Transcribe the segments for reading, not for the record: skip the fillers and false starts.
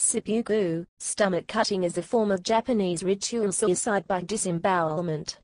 Seppuku, stomach cutting is a form of Japanese ritual suicide by disembowelment.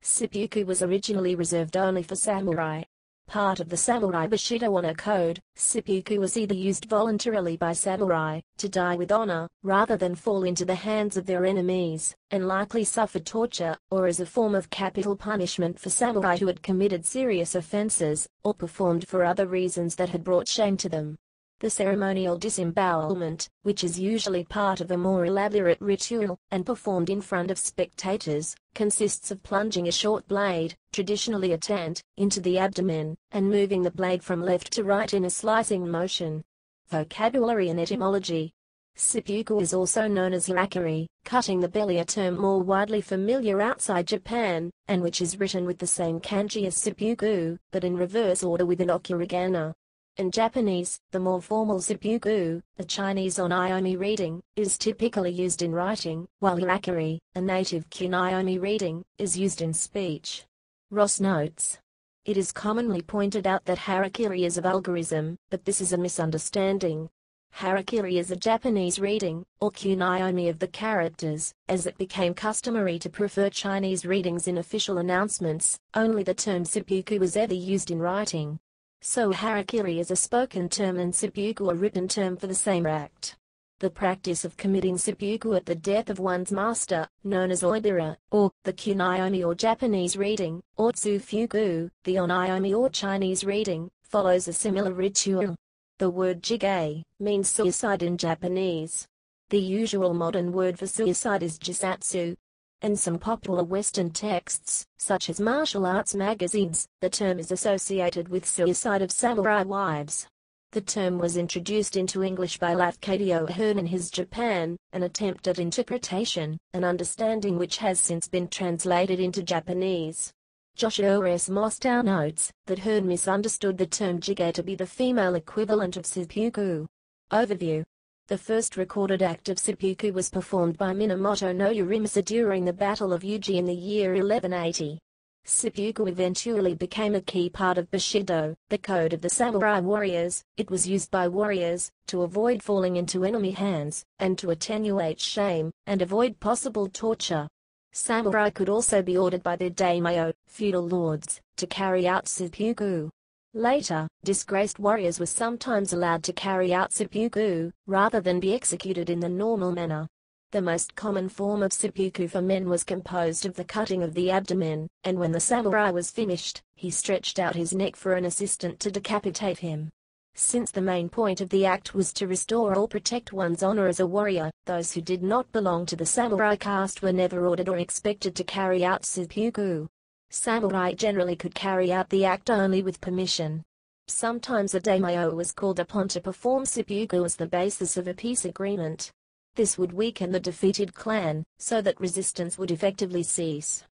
Seppuku was originally reserved only for samurai. Part of the samurai bushido honor code, seppuku was either used voluntarily by samurai, to die with honor, rather than fall into the hands of their enemies, and likely suffer torture, or as a form of capital punishment for samurai who had committed serious offenses, or performed for other reasons that had brought shame to them. The ceremonial disembowelment, which is usually part of a more elaborate ritual, and performed in front of spectators, consists of plunging a short blade, traditionally a tantō, into the abdomen, and moving the blade from left to right in a slicing motion. Vocabulary and etymology. Seppuku is also known as harakiri, cutting the belly, a term more widely familiar outside Japan, and which is written with the same kanji as seppuku, but in reverse order with an okurigana. In Japanese, the more formal seppuku, a Chinese on'yomi reading, is typically used in writing, while harakiri, a native kun'yomi reading, is used in speech. Ross notes. It is commonly pointed out that harakiri is a vulgarism, but this is a misunderstanding. Harakiri is a Japanese reading, or kun'yomi of the characters, as it became customary to prefer Chinese readings in official announcements. Only the term seppuku was ever used in writing. So harakiri is a spoken term and seppuku a written term for the same act. The practice of committing seppuku at the death of one's master, known as oibara, or the kun'yomi or Japanese reading, or tsufuku, the on'yomi or Chinese reading, follows a similar ritual. The word jigei means suicide in Japanese. The usual modern word for suicide is jisatsu. In some popular Western texts, such as martial arts magazines, the term is associated with suicide of samurai wives. The term was introduced into English by Lafcadio Hearn in his Japan, an attempt at interpretation and understanding which has since been translated into Japanese. Joshua S. Mostow notes that Hearn misunderstood the term jigei to be the female equivalent of seppuku. Overview. The first recorded act of seppuku was performed by Minamoto no Yorimasa during the Battle of Uji in the year 1180. Seppuku eventually became a key part of bushido, the code of the samurai warriors. It was used by warriors to avoid falling into enemy hands, and to attenuate shame, and avoid possible torture. Samurai could also be ordered by their daimyo, feudal lords, to carry out seppuku. Later, disgraced warriors were sometimes allowed to carry out seppuku, rather than be executed in the normal manner. The most common form of seppuku for men was composed of the cutting of the abdomen, and when the samurai was finished, he stretched out his neck for an assistant to decapitate him. Since the main point of the act was to restore or protect one's honor as a warrior, those who did not belong to the samurai caste were never ordered or expected to carry out seppuku. Samurai generally could carry out the act only with permission. Sometimes a daimyo was called upon to perform seppuku as the basis of a peace agreement. This would weaken the defeated clan, so that resistance would effectively cease.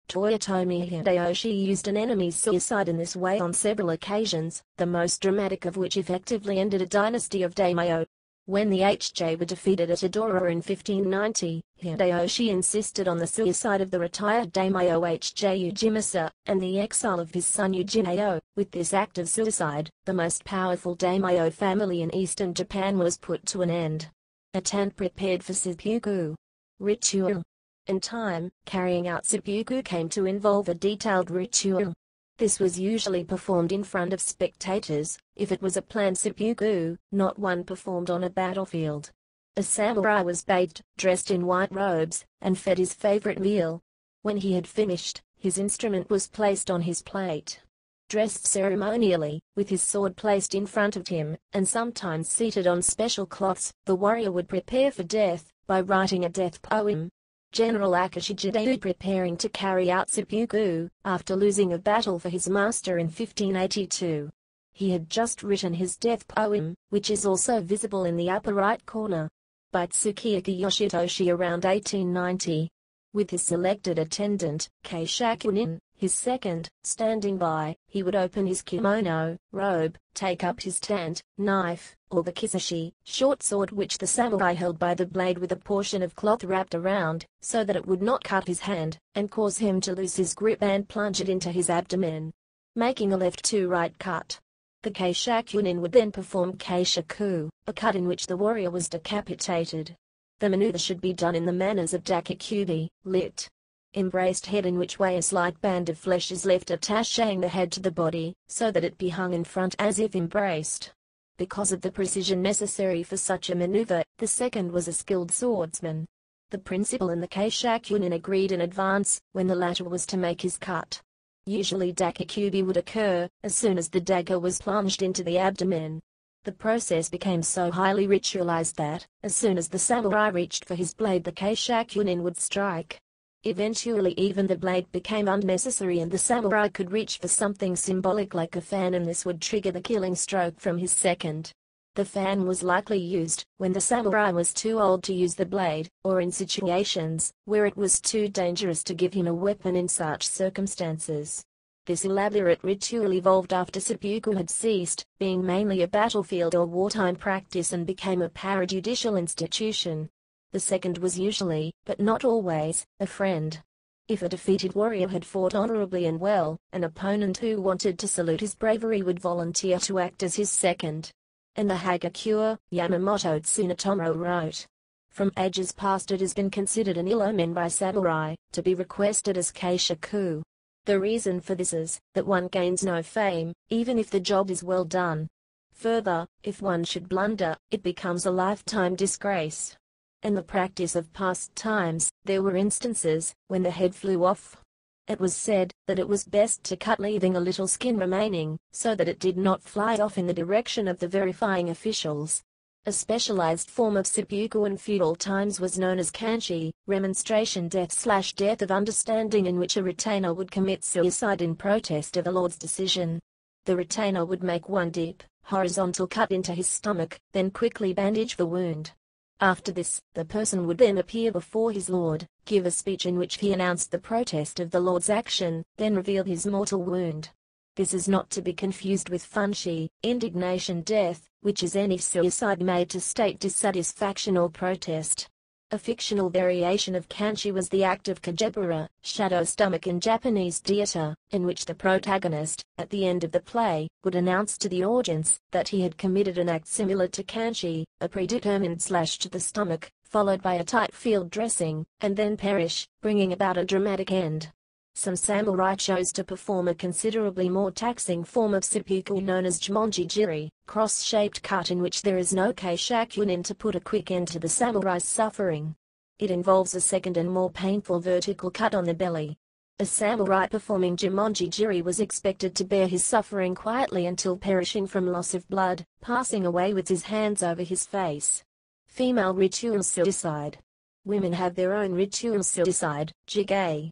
Toyotomi Hideyoshi used an enemy's suicide in this way on several occasions, the most dramatic of which effectively ended a dynasty of daimyo. When the HJ were defeated at Edora in 1590, Hideyoshi insisted on the suicide of the retired daimyo HJ Ujimasa, and the exile of his son Ujineo. With this act of suicide, the most powerful daimyo family in eastern Japan was put to an end. A tent prepared for seppuku. Ritual. In time, carrying out seppuku came to involve a detailed ritual. This was usually performed in front of spectators, if it was a planned seppuku, not one performed on a battlefield. A samurai was bathed, dressed in white robes, and fed his favorite meal. When he had finished, his instrument was placed on his plate. Dressed ceremonially, with his sword placed in front of him, and sometimes seated on special cloths, the warrior would prepare for death, by writing a death poem. General Akashi Jideu preparing to carry out seppuku, after losing a battle for his master in 1582. He had just written his death poem, which is also visible in the upper right corner. By Tsukiyuki Yoshitoshi around 1890. With his selected attendant, Keishakunin, his second, standing by, he would open his kimono, robe, take up his tent, knife, or the kisashi, short sword which the samurai held by the blade with a portion of cloth wrapped around, so that it would not cut his hand, and cause him to lose his grip, and plunge it into his abdomen, making a left to right cut. The keishakunin would then perform keishaku, a cut in which the warrior was decapitated. The maneuver should be done in the manners of dakikubi, lit. Embraced head, in which way a slight band of flesh is left attaching the head to the body, so that it be hung in front as if embraced. Because of the precision necessary for such a maneuver, the second was a skilled swordsman. The principal and the keishakunin agreed in advance, when the latter was to make his cut. Usually dakikubi would occur, as soon as the dagger was plunged into the abdomen. The process became so highly ritualized that, as soon as the samurai reached for his blade, the keishakunin would strike. Eventually even the blade became unnecessary and the samurai could reach for something symbolic like a fan, and this would trigger the killing stroke from his second. The fan was likely used when the samurai was too old to use the blade, or in situations where it was too dangerous to give him a weapon in such circumstances. This elaborate ritual evolved after seppuku had ceased being mainly a battlefield or wartime practice and became a parajudicial institution. The second was usually, but not always, a friend. If a defeated warrior had fought honorably and well, an opponent who wanted to salute his bravery would volunteer to act as his second. In the Hagakure, Yamamoto Tsunetomo wrote, "From ages past it has been considered an ill omen by samurai to be requested as keishaku. The reason for this is that one gains no fame, even if the job is well done. Further, if one should blunder, it becomes a lifetime disgrace." In the practice of past times, there were instances when the head flew off. It was said that it was best to cut leaving a little skin remaining, so that it did not fly off in the direction of the verifying officials. A specialized form of seppuku in feudal times was known as kanshi, remonstration death/death of understanding, in which a retainer would commit suicide in protest of a lord's decision. The retainer would make one deep, horizontal cut into his stomach, then quickly bandage the wound. After this, the person would then appear before his lord, give a speech in which he announced the protest of the lord's action, then reveal his mortal wound. This is not to be confused with funshi, indignation death, which is any suicide made to state dissatisfaction or protest. A fictional variation of kanshi was the act of kajebura, shadow stomach in Japanese theater, in which the protagonist, at the end of the play, would announce to the audience that he had committed an act similar to kanshi, a predetermined slash to the stomach, followed by a tight field dressing, and then perish, bringing about a dramatic end. Some samurai chose to perform a considerably more taxing form of seppuku known as jumonji-jiri, cross-shaped cut in which there is no keishakunin to put a quick end to the samurai's suffering. It involves a second and more painful vertical cut on the belly. A samurai performing jumonji-jiri was expected to bear his suffering quietly until perishing from loss of blood, passing away with his hands over his face. Female ritual suicide. Women have their own ritual suicide, jigei.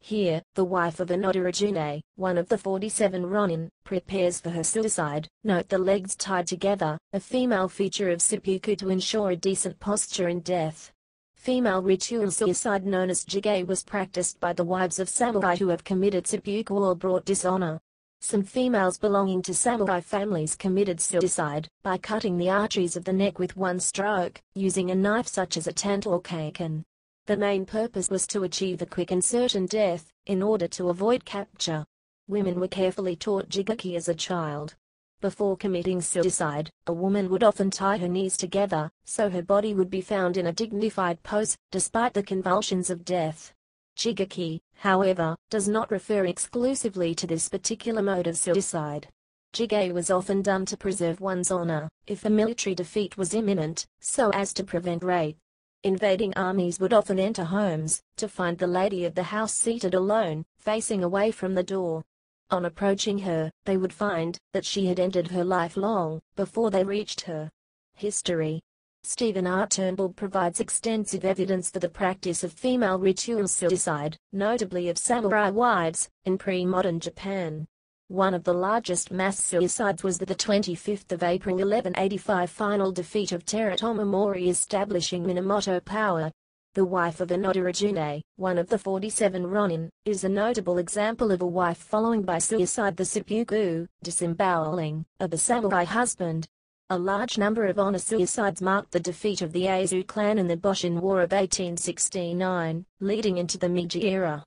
Here, the wife of an Odarajune, one of the 47 ronin, prepares for her suicide. Note the legs tied together, a female feature of seppuku to ensure a decent posture in death. Female ritual suicide known as jigei was practiced by the wives of samurai who have committed seppuku or brought dishonor. Some females belonging to samurai families committed suicide by cutting the arteries of the neck with one stroke, using a knife such as a tantō kaiken. The main purpose was to achieve a quick and certain death, in order to avoid capture. Women were carefully taught jigeki as a child. Before committing suicide, a woman would often tie her knees together, so her body would be found in a dignified pose, despite the convulsions of death. Jigeki, however, does not refer exclusively to this particular mode of suicide. Jigei was often done to preserve one's honor, if a military defeat was imminent, so as to prevent rape. Invading armies would often enter homes, to find the lady of the house seated alone, facing away from the door. On approaching her, they would find that she had ended her life long before they reached her. History. Stephen R. Turnbull provides extensive evidence for the practice of female ritual suicide, notably of samurai wives, in pre-modern Japan. One of the largest mass suicides was the 25th of April 1185 final defeat of Teratomo Mori establishing Minamoto power. The wife of an Odarajune, one of the 47 ronin, is a notable example of a wife following by suicide the seppuku, disemboweling, of a samurai husband. A large number of honor suicides marked the defeat of the Aizu clan in the Boshin War of 1869, leading into the Meiji era.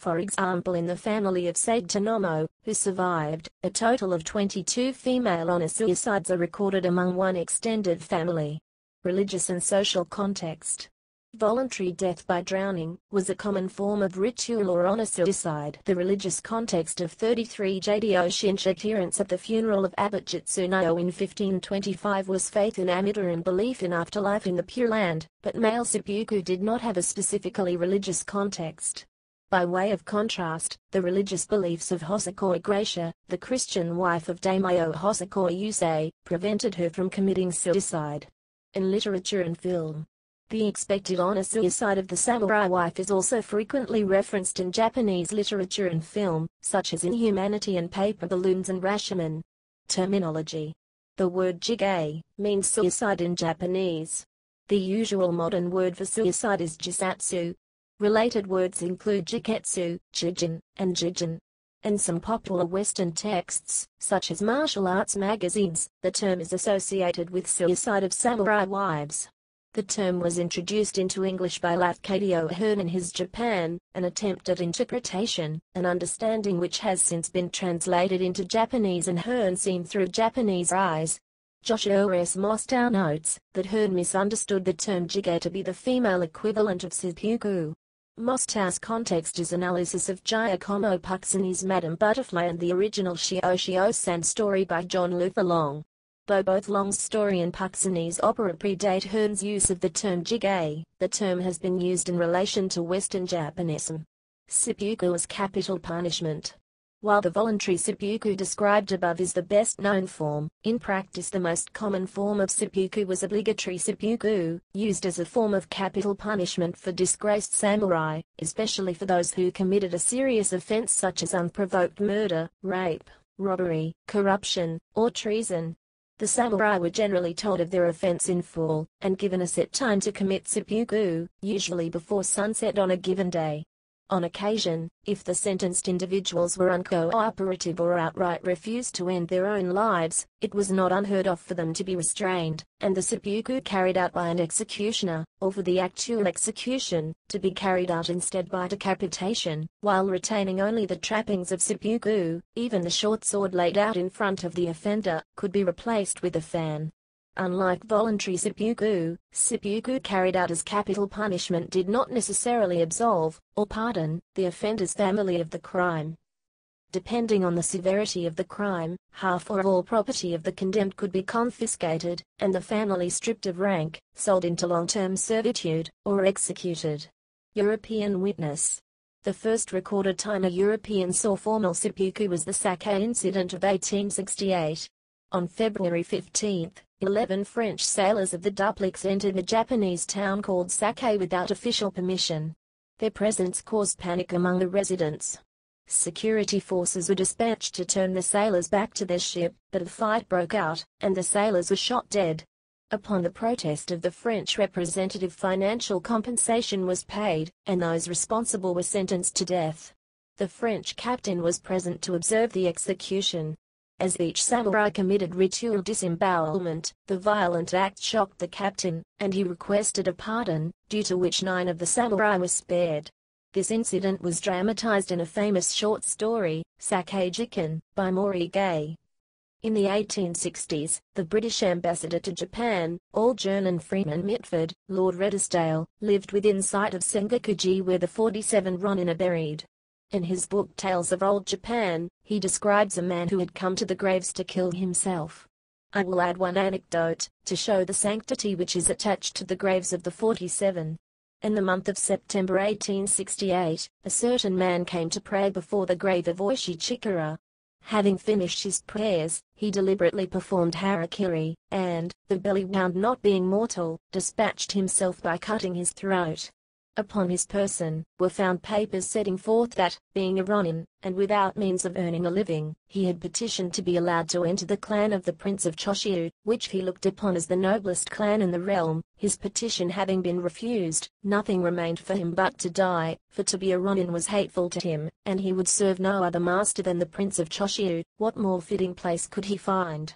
For example, in the family of Sadetonomo, who survived, a total of 22 female honor suicides are recorded among one extended family. Religious and social context. Voluntary death by drowning was a common form of ritual or honor suicide. The religious context of 33 Jdo Shin's adherents at the funeral of Abbot Jitsunayo in 1525 was faith in Amida and belief in afterlife in the Pure Land, but male seppuku did not have a specifically religious context. By way of contrast, the religious beliefs of Hosakoi Gracia, the Christian wife of Daimyo Hosakoi Yusei, prevented her from committing suicide. In literature and film, the expected honor suicide of the samurai wife is also frequently referenced in Japanese literature and film, such as in Humanity and Paper Balloons and Rashomon. Terminology. The word jigei means suicide in Japanese. The usual modern word for suicide is jisatsu. Related words include jiketsu, jijin, and jijin. In some popular Western texts, such as martial arts magazines, the term is associated with suicide of samurai wives. The term was introduced into English by Lafcadio Ahern in his Japan, an attempt at interpretation, an understanding which has since been translated into Japanese and Ahern seen through Japanese eyes. Joshua S. Mostow notes that Ahern misunderstood the term jigei to be the female equivalent of seppuku. Mostow's context is analysis of Giacomo Puccini's Madame Butterfly and the original Shio-Shio-san story by John Luther Long. Though both Long's story and Puccini's opera predate Ahern's use of the term jigei, the term has been used in relation to Western Japanism. Seppuku as capital punishment. While the voluntary seppuku described above is the best known form, in practice the most common form of seppuku was obligatory seppuku, used as a form of capital punishment for disgraced samurai, especially for those who committed a serious offense such as unprovoked murder, rape, robbery, corruption, or treason. The samurai were generally told of their offense in full, and given a set time to commit seppuku, usually before sunset on a given day. On occasion, if the sentenced individuals were uncooperative or outright refused to end their own lives, it was not unheard of for them to be restrained, and the seppuku carried out by an executioner, or for the actual execution, to be carried out instead by decapitation, while retaining only the trappings of seppuku. Even the short sword laid out in front of the offender could be replaced with a fan. Unlike voluntary seppuku, seppuku carried out as capital punishment did not necessarily absolve, or pardon, the offender's family of the crime. Depending on the severity of the crime, half or all property of the condemned could be confiscated, and the family stripped of rank, sold into long-term servitude, or executed. European witness. The first recorded time a European saw formal seppuku was the Sake incident of 1868. On February 15, 11 French sailors of the Dupleix entered a Japanese town called Sake without official permission. Their presence caused panic among the residents. Security forces were dispatched to turn the sailors back to their ship, but a fight broke out, and the sailors were shot dead. Upon the protest of the French representative, financial compensation was paid, and those responsible were sentenced to death. The French captain was present to observe the execution. As each samurai committed ritual disembowelment, the violent act shocked the captain, and he requested a pardon, due to which 9 of the samurai were spared. This incident was dramatized in a famous short story, Sake Jiken, by Maury Gay. In the 1860s, the British ambassador to Japan, Algernon Freeman Mitford, Lord Redesdale, lived within sight of Sengakuji where the 47 Ronin are buried. In his book Tales of Old Japan, he describes a man who had come to the graves to kill himself. I will add one anecdote, to show the sanctity which is attached to the graves of the 47. In the month of September 1868, a certain man came to pray before the grave of Oishi Chikara. Having finished his prayers, he deliberately performed harakiri, and, the belly wound not being mortal, dispatched himself by cutting his throat. Upon his person were found papers setting forth that, being a Ronin, and without means of earning a living, he had petitioned to be allowed to enter the clan of the Prince of Choshiu, which he looked upon as the noblest clan in the realm. His petition having been refused, nothing remained for him but to die, for to be a Ronin was hateful to him, and he would serve no other master than the Prince of Choshiu. What more fitting place could he find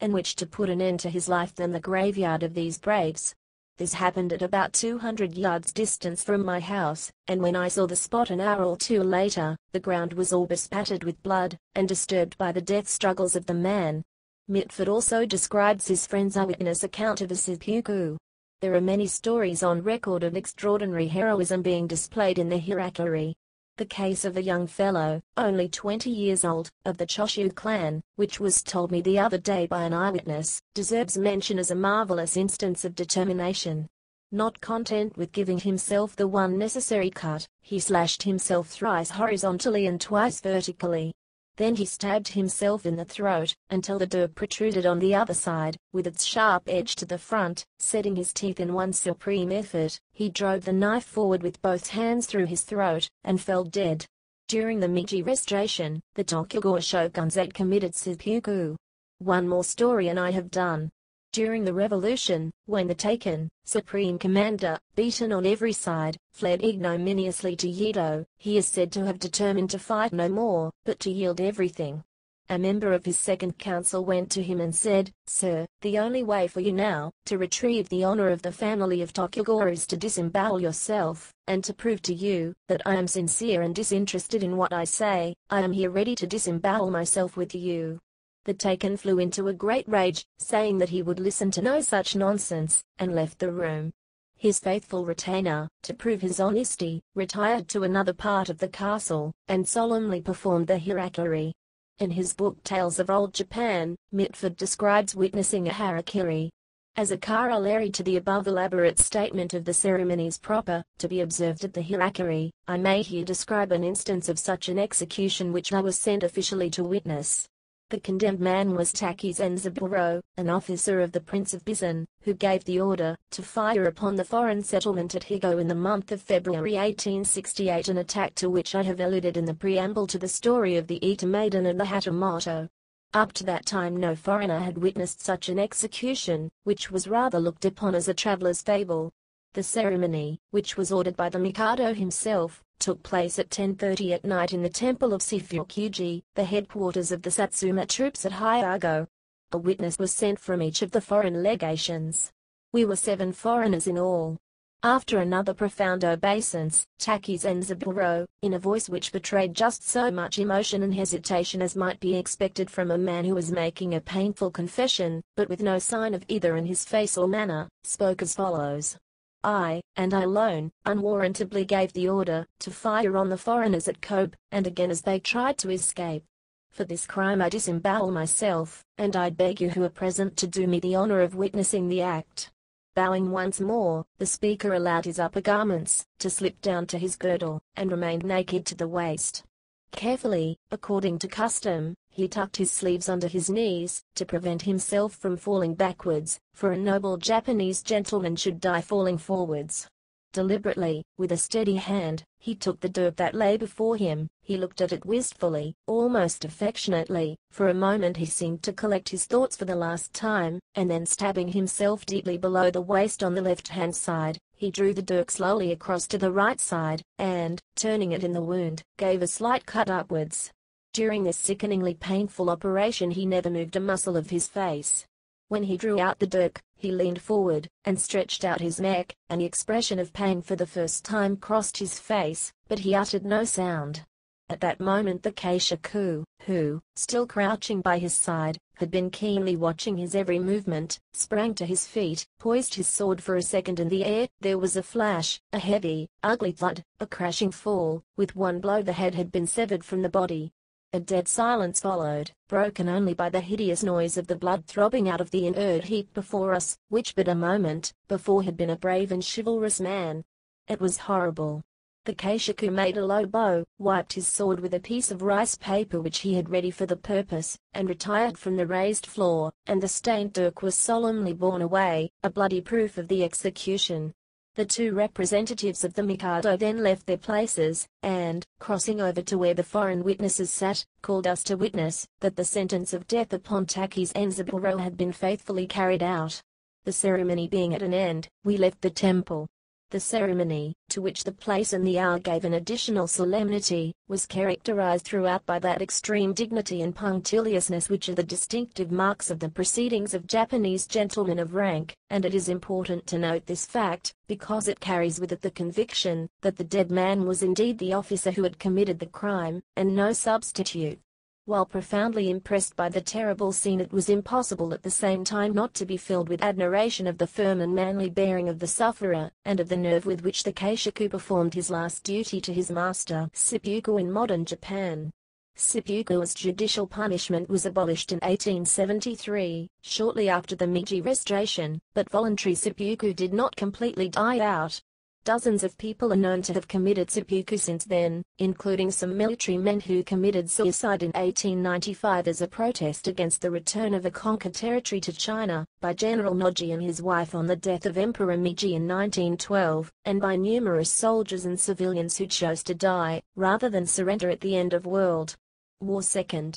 in which to put an end to his life than the graveyard of these braves? This happened at about 200 yards distance from my house, and when I saw the spot an hour or two later, the ground was all bespattered with blood, and disturbed by the death struggles of the man. Mitford also describes his friend's eyewitness account of a seppuku. There are many stories on record of extraordinary heroism being displayed in the hirakiri. The case of a young fellow, only 20 years old, of the Choshu clan, which was told me the other day by an eyewitness, deserves mention as a marvelous instance of determination. Not content with giving himself the one necessary cut, he slashed himself thrice horizontally and twice vertically. Then he stabbed himself in the throat, until the dirk protruded on the other side, with its sharp edge to the front. Setting his teeth in one supreme effort, he drove the knife forward with both hands through his throat, and fell dead. During the Meiji Restoration, the Tokugawa shoguns had committed seppuku. One more story and I have done. During the revolution, when the taken, supreme commander, beaten on every side, fled ignominiously to Yedo, he is said to have determined to fight no more, but to yield everything. A member of his second council went to him and said, "Sir, the only way for you now, to retrieve the honor of the family of Tokugawa is to disembowel yourself, and to prove to you, that I am sincere and disinterested in what I say, I am here ready to disembowel myself with you." The taken flew into a great rage, saying that he would listen to no such nonsense, and left the room. His faithful retainer, to prove his honesty, retired to another part of the castle, and solemnly performed the hirakiri. In his book Tales of Old Japan, Mitford describes witnessing a harakiri. As a corollary to the above elaborate statement of the ceremonies proper to be observed at the hirakiri, I may here describe an instance of such an execution which I was sent officially to witness. The condemned man was Taki Zenzaburo, an officer of the Prince of Bizen, who gave the order to fire upon the foreign settlement at Higo in the month of February 1868, an attack to which I have alluded in the preamble to the story of the Ita Maiden and the Hatamoto. Up to that time no foreigner had witnessed such an execution, which was rather looked upon as a traveller's fable. The ceremony, which was ordered by the Mikado himself, took place at 10:30 at night in the temple of Seppuku, the headquarters of the Satsuma troops at Hyogo. A witness was sent from each of the foreign legations. We were 7 foreigners in all. After another profound obeisance, Taki Zenzaburo, in a voice which betrayed just so much emotion and hesitation as might be expected from a man who was making a painful confession, but with no sign of either in his face or manner, spoke as follows. I, and I alone, unwarrantably gave the order to fire on the foreigners at Kobe, and again as they tried to escape. For this crime I disembowel myself, and I beg you who are present to do me the honor of witnessing the act. Bowing once more, the speaker allowed his upper garments to slip down to his girdle, and remained naked to the waist. Carefully, according to custom, he tucked his sleeves under his knees, to prevent himself from falling backwards, for a noble Japanese gentleman should die falling forwards. Deliberately, with a steady hand, he took the dirk that lay before him. He looked at it wistfully, almost affectionately. For a moment he seemed to collect his thoughts for the last time, and then stabbing himself deeply below the waist on the left-hand side, he drew the dirk slowly across to the right side, and, turning it in the wound, gave a slight cut upwards. During this sickeningly painful operation he never moved a muscle of his face. When he drew out the dirk, he leaned forward, and stretched out his neck, and the expression of pain for the first time crossed his face, but he uttered no sound. At that moment the Keishaku, who, still crouching by his side, had been keenly watching his every movement, sprang to his feet, poised his sword for a second in the air. There was a flash, a heavy, ugly thud, a crashing fall. With one blow the head had been severed from the body. A dead silence followed, broken only by the hideous noise of the blood throbbing out of the inert heap before us, which but a moment before had been a brave and chivalrous man. It was horrible. The Keishaku made a low bow, wiped his sword with a piece of rice paper which he had ready for the purpose, and retired from the raised floor, and the stained dirk was solemnly borne away, a bloody proof of the execution. The 2 representatives of the Mikado then left their places, and, crossing over to where the foreign witnesses sat, called us to witness that the sentence of death upon Taki Zenzaburo had been faithfully carried out. The ceremony being at an end, we left the temple. The ceremony, to which the place and the hour gave an additional solemnity, was characterized throughout by that extreme dignity and punctiliousness which are the distinctive marks of the proceedings of Japanese gentlemen of rank, and it is important to note this fact, because it carries with it the conviction that the dead man was indeed the officer who had committed the crime, and no substitute. While profoundly impressed by the terrible scene, it was impossible at the same time not to be filled with admiration of the firm and manly bearing of the sufferer, and of the nerve with which the Keishaku performed his last duty to his master. Seppuku in modern Japan. Seppuku as judicial punishment was abolished in 1873, shortly after the Meiji Restoration, but voluntary seppuku did not completely die out. Dozens of people are known to have committed seppuku since then, including some military men who committed suicide in 1895 as a protest against the return of a conquered territory to China, by General Noji and his wife on the death of Emperor Meiji in 1912, and by numerous soldiers and civilians who chose to die, rather than surrender at the end of World War II.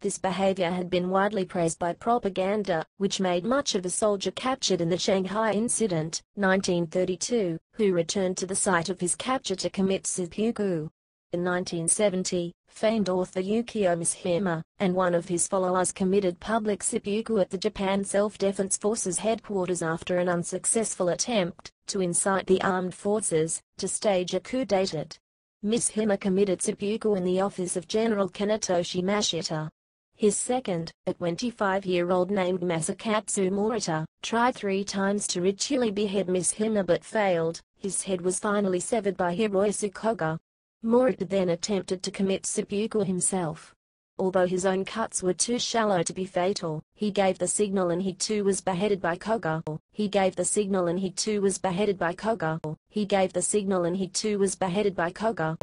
This behavior had been widely praised by propaganda, which made much of a soldier captured in the Shanghai Incident, 1932, who returned to the site of his capture to commit seppuku. In 1970, famed author Yukio Mishima, and one of his followers committed public seppuku at the Japan Self-Defense Forces headquarters after an unsuccessful attempt to incite the armed forces to stage a coup d'état. Mishima committed seppuku in the office of General Kanetoshi Mashita. His second, a 25-year-old named Masakatsu Morita, tried 3 times to ritually behead Mishima but failed. His head was finally severed by Hiroyasu Koga. Morita then attempted to commit seppuku himself. Although his own cuts were too shallow to be fatal, he gave the signal and he too was beheaded by Koga. He gave the signal and he too was beheaded by Koga. He gave the signal and he too was beheaded by Koga.